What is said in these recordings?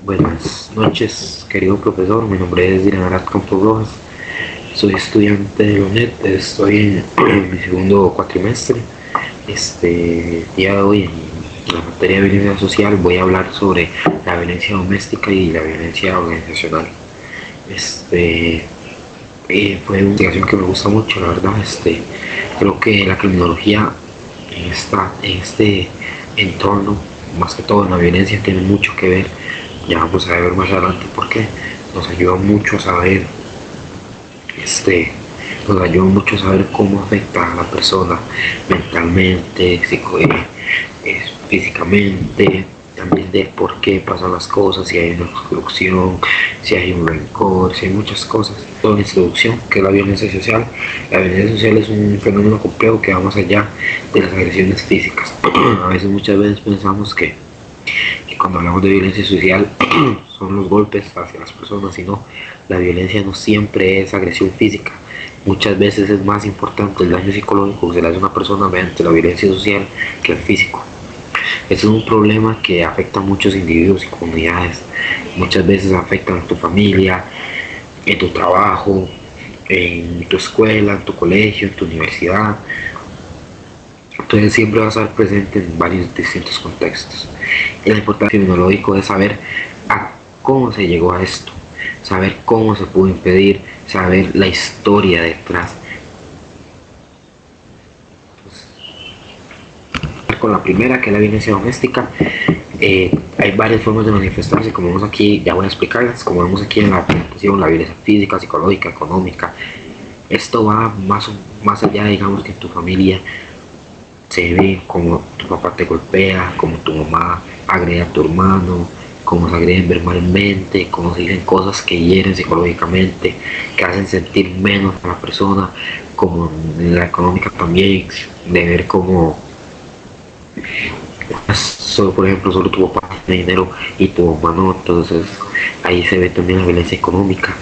Buenas noches, querido profesor. Mi nombre es Dylan Arad Campos Rojas. Soy estudiante de la UNED. Estoy en mi segundo cuatrimestre. Día de hoy, en la materia de violencia social, voy a hablar sobre la violencia doméstica y la violencia organizacional. Fue una investigación que me gusta mucho, la verdad. Creo que la criminología en este entorno, más que todo en la violencia, tiene mucho que ver. Ya vamos a ver más adelante porque nos ayuda mucho a saber nos ayuda mucho a saber cómo afecta a la persona mentalmente, físicamente, también de por qué pasan las cosas, si hay una exclusión, si hay un rencor, si hay muchas cosas. Toda la introducción, que es la violencia social. La violencia social es un fenómeno complejo que va más allá de las agresiones físicas. Muchas veces pensamos que cuando hablamos de violencia social son los golpes hacia las personas, sino la violencia no siempre es agresión física. Muchas veces es más importante el daño psicológico que se le hace a una persona mediante la violencia social que el físico. Este es un problema que afecta a muchos individuos y comunidades. Muchas veces afecta a tu familia, en tu trabajo, en tu escuela, en tu colegio, en tu universidad. Entonces siempre va a estar presente en varios distintos contextos. La importancia criminológica es saber cómo se llegó a esto, saber cómo se pudo impedir, saber la historia detrás. Con la primera, que es la violencia doméstica, hay varias formas de manifestarse, como vemos aquí. Ya voy a explicarlas. Como vemos aquí en la presentación, la violencia física, psicológica, económica. Esto va más allá, digamos, que en tu familia se ve como tu papá te golpea, como tu mamá agrede a tu hermano, cómo se agreden verbalmente, cómo se dicen cosas que hieren psicológicamente, que hacen sentir menos a la persona, como en la económica también, de ver cómo por ejemplo, solo tu papá tiene dinero y tu mamá no. Entonces ahí se ve también la violencia económica.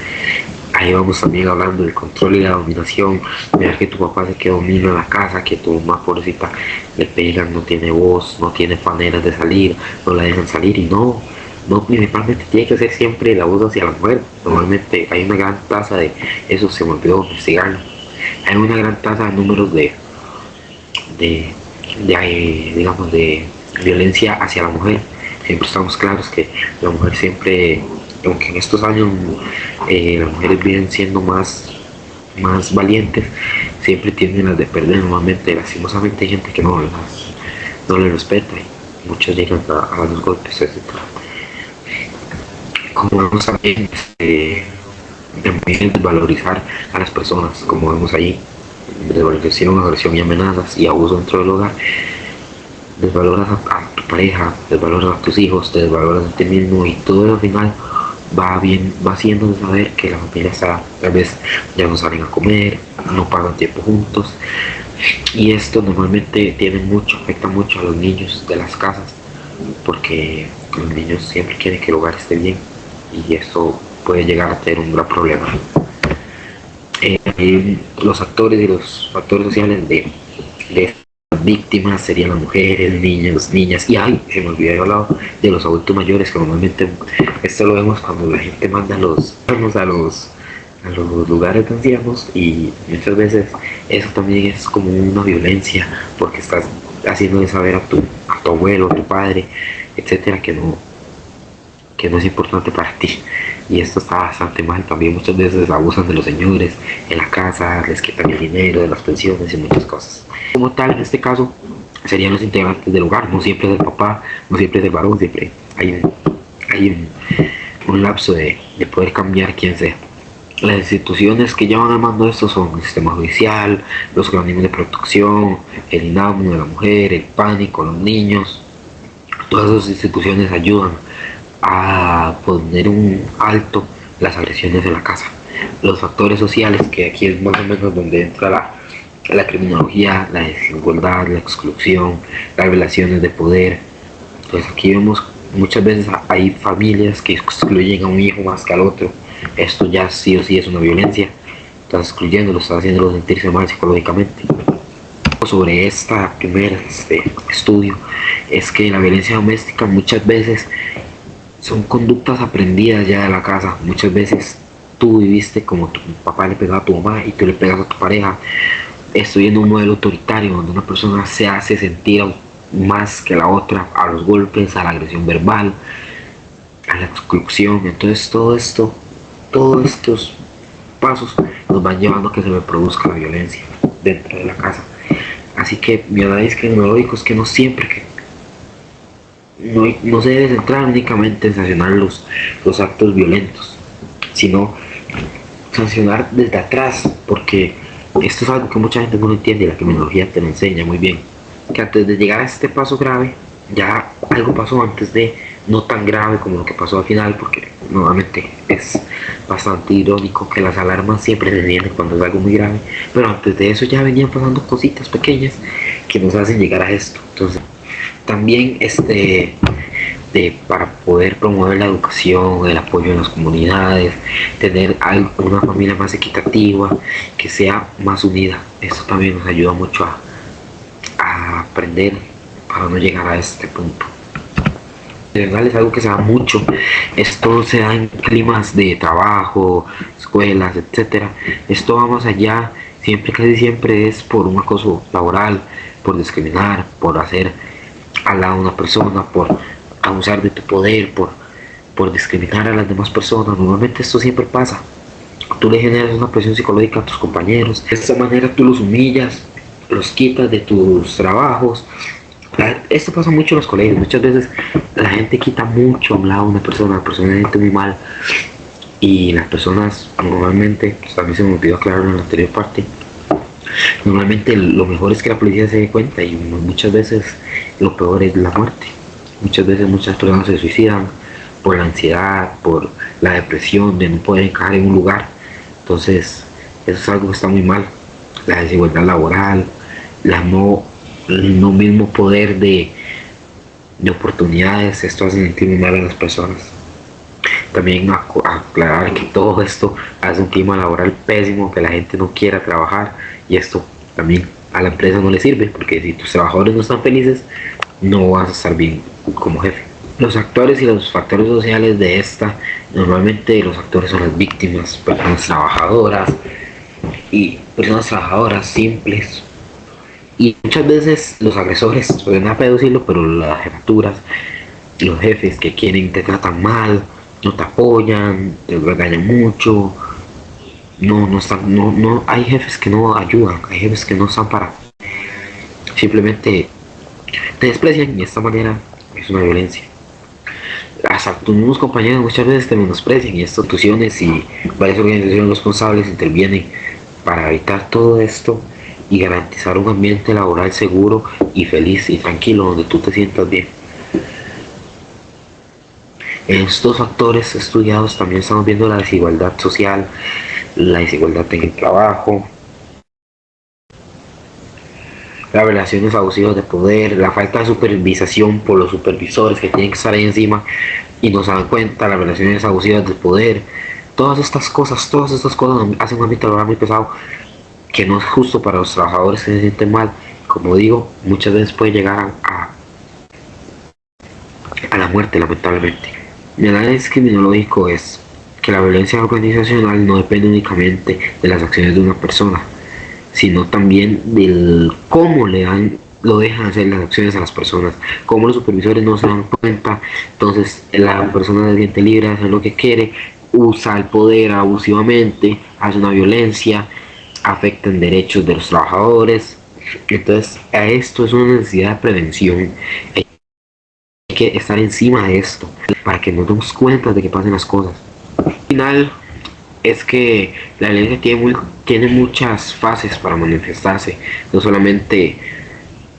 Ahí vamos también hablando del control y la dominación, ver que tu papá se que domina la casa, que tu mamá pobrecita le pegan, no tiene voz, no tiene maneras de salir, no la dejan salir. Y no principalmente tiene que ser siempre el abuso hacia la mujer. Normalmente hay una gran tasa de, eso se me olvidó investigarlo, hay una gran tasa de números de digamos, de violencia hacia la mujer. Siempre estamos claros que la mujer siempre, aunque en estos años las mujeres vienen siendo más valientes, siempre tienen las de perder. Normalmente, lastimosamente, hay gente que no le respeta y muchos llegan a los golpes, etc. Como vemos también, desvalorizar a las personas, como vemos ahí, desvalorización, agresión y amenazas y abuso dentro del hogar. Desvaloras a tu pareja, desvaloras a tus hijos, te desvaloras a ti mismo, y todo al final va haciendo saber que la familia está, tal vez ya no salen a comer, no pasan tiempo juntos, y esto normalmente afecta mucho a los niños de las casas, porque los niños siempre quieren que el hogar esté bien, y esto puede llegar a tener un gran problema. Los actores y los factores sociales de víctimas serían las mujeres, niños, niñas, y se me olvidó hablar de los adultos mayores, que normalmente esto lo vemos cuando la gente manda a los lugares de ancianos, y muchas veces eso también es como una violencia, porque estás haciéndole saber a tu abuelo, a tu padre, etcétera, que no es importante para ti. Y esto está bastante mal. También muchas veces abusan de los señores en la casa, les quitan el dinero de las pensiones y muchas cosas. Como tal, en este caso, serían los integrantes del hogar. No siempre es el papá, no siempre es el varón, siempre hay un lapso de poder cambiar quien sea. Las instituciones que llevan al mando esto son el sistema judicial, los organismos de protección, el INAMU de la mujer, el pánico, los niños. Todas esas instituciones ayudan a poner un alto las agresiones en la casa. Los factores sociales, que aquí es más o menos donde entra la criminología, la desigualdad, la exclusión, las relaciones de poder. Entonces aquí vemos muchas veces hay familias que excluyen a un hijo más que al otro. Esto ya sí o sí es una violencia. Estás excluyéndolo, estás haciéndolo sentirse mal psicológicamente. Sobre esta primer estudio es que la violencia doméstica muchas veces son conductas aprendidas ya de la casa. Muchas veces tú viviste como tu papá le pegaba a tu mamá y tú le pegas a tu pareja. Estoy en un modelo autoritario donde una persona se hace sentir más que la otra a los golpes, a la agresión verbal, a la exclusión. Entonces todos estos pasos nos van llevando a que se reproduzca la violencia dentro de la casa. Así que mi análisis criminológico es que no siempre no se debe centrar únicamente en sancionar los actos violentos, sino sancionar desde atrás, porque esto es algo que mucha gente no lo entiende y la criminología te lo enseña muy bien. Que antes de llegar a este paso grave, ya algo pasó antes de, no tan grave como lo que pasó al final, porque nuevamente es bastante irónico que las alarmas siempre se encienden cuando es algo muy grave, pero antes de eso ya venían pasando cositas pequeñas que nos hacen llegar a esto. Entonces también para poder promover la educación, el apoyo en las comunidades, tener una familia más equitativa, que sea más unida. Esto también nos ayuda mucho a aprender para no llegar a este punto. En general es algo que se da mucho. Esto se da en climas de trabajo, escuelas, etcétera. Esto va más allá. Casi siempre es por un acoso laboral, por discriminar, por hacer al lado a una persona, por abusar de tu poder, por discriminar a las demás personas. Normalmente esto siempre pasa. Tú le generas una presión psicológica a tus compañeros. De esta manera tú los humillas, los quitas de tus trabajos. Esto pasa mucho en los colegios. Muchas veces la gente quita mucho a un lado a una persona se siente muy mal. Y las personas normalmente, pues también se me olvidó aclarar en la anterior parte, normalmente lo mejor es que la policía se dé cuenta, y muchas veces lo peor es la muerte. Muchas veces muchas personas se suicidan por la ansiedad, por la depresión de no poder encajar en un lugar. Entonces eso es algo que está muy mal. La desigualdad laboral, el no mismo poder de oportunidades, esto hace sentir muy mal a las personas. También aclarar que todo esto hace un clima laboral pésimo, que la gente no quiera trabajar, y esto también a la empresa no le sirve, porque si tus trabajadores no están felices, no vas a estar bien como jefe. Los actores y los factores sociales de esta, normalmente los actores son las víctimas, personas trabajadoras simples, y muchas veces los agresores, suena feo decirlo, pero las jefaturas, los jefes que te tratan mal, no te apoyan, te regañan mucho, hay jefes que no ayudan, hay jefes que no están para, simplemente te desprecian, y de esta manera es una violencia. Hasta tus mismos compañeros muchas veces te menosprecian, y estas instituciones y varias organizaciones responsables intervienen para evitar todo esto y garantizar un ambiente laboral seguro y feliz y tranquilo, donde tú te sientas bien. En estos factores estudiados también estamos viendo la desigualdad social, la desigualdad en el trabajo, las relaciones abusivas de poder, la falta de supervisación por los supervisores que tienen que estar ahí encima y no se dan cuenta, las relaciones abusivas de poder. Todas estas cosas hacen un ambiente laboral muy pesado, que no es justo para los trabajadores que se sienten mal. Como digo, muchas veces puede llegar a la muerte, lamentablemente. Mi análisis criminológico es que la violencia organizacional no depende únicamente de las acciones de una persona, sino también del cómo lo dejan hacer las acciones a las personas, cómo los supervisores no se dan cuenta. Entonces la persona se siente libre de hacer lo que quiere, usa el poder abusivamente, hace una violencia, afecta en derechos de los trabajadores. Entonces a esto es una necesidad de prevención. Hay que estar encima de esto para que nos demos cuenta de que pasen las cosas. Al final es que la violencia tiene muchas fases para manifestarse, no solamente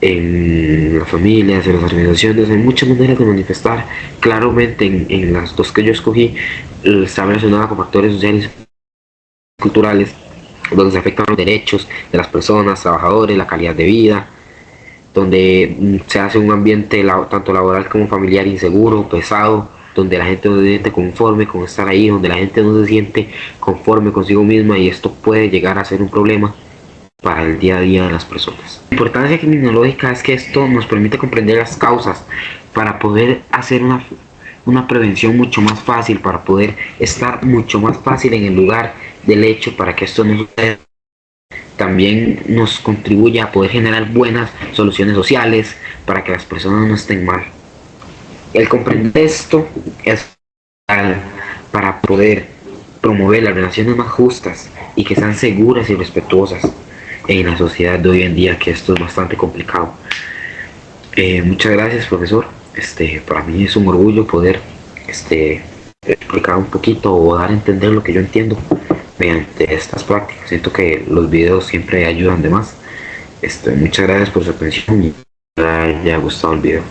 en las familias, en las organizaciones. Hay muchas maneras de manifestar. Claramente en las dos que yo escogí está relacionada con factores sociales y culturales, donde se afectan los derechos de las personas, trabajadores, la calidad de vida, donde se hace un ambiente tanto laboral como familiar inseguro, pesado, donde la gente no se siente conforme con estar ahí, donde la gente no se siente conforme consigo misma, y esto puede llegar a ser un problema para el día a día de las personas. La importancia criminológica es que esto nos permite comprender las causas para poder hacer una prevención mucho más fácil, para poder estar mucho más fácil en el lugar del hecho, para que esto no suceda. También nos contribuye a poder generar buenas soluciones sociales para que las personas no estén mal. El comprender esto es para poder promover las relaciones más justas y que sean seguras y respetuosas en la sociedad de hoy en día, que esto es bastante complicado. Muchas gracias, profesor. Para mí es un orgullo poder explicar un poquito o dar a entender lo que yo entiendo mediante estas prácticas. Siento que los videos siempre ayudan de más. Muchas gracias por su atención y que les haya gustado el video.